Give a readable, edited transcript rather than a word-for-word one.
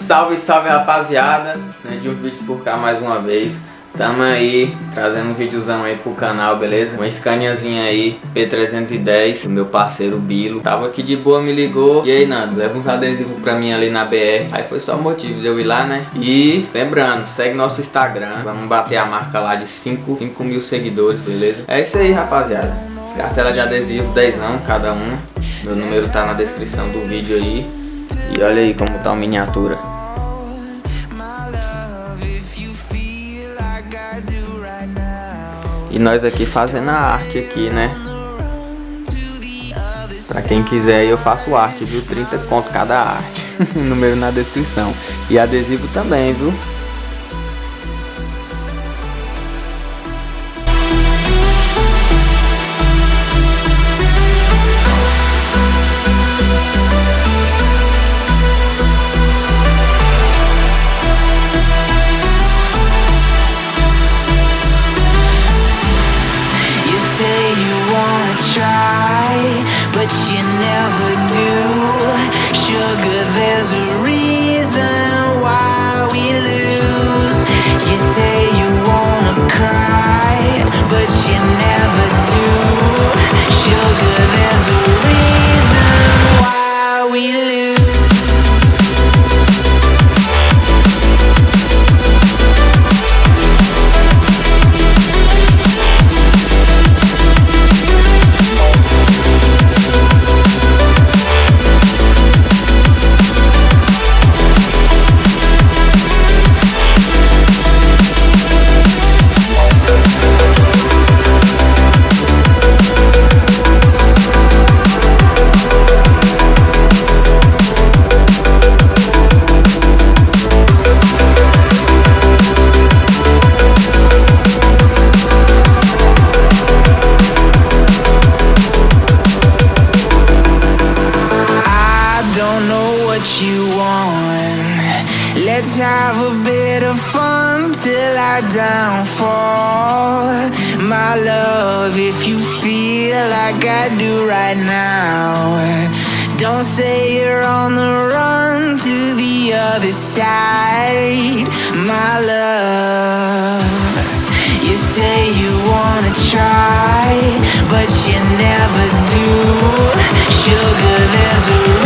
Salve, salve rapaziada, né, de um vídeo por cá mais uma vez. Tamo aí, trazendo um videozão aí pro canal, beleza? Uma Scaniazinha aí, P310, do meu parceiro Bilo. Tava aqui de boa, me ligou. E aí, Nando, leva uns adesivos pra mim ali na BR. Aí foi só o motivo de eu ir lá, né? E lembrando, segue nosso Instagram. Vamos bater a marca lá de 5 mil seguidores, beleza? É isso aí, rapaziada. As cartelas de adesivo, 10 cada uma. Meu número tá na descrição do vídeo aí. E olha aí como tá a miniatura. E nós aqui fazendo a arte aqui, né? Pra quem quiser aí eu faço arte, viu? 30 conto cada arte. Número na descrição. E adesivo também, viu? But you never do. Sugar, there's a reason why we lose. You say you wanna cry, but you never do. Sugar, there's a reason why we lose. You want. Let's have a bit of fun till I downfall. My love, if you feel like I do right now, don't say you're on the run to the other side. My love, you say you wanna try, but you never do. Sugar, there's a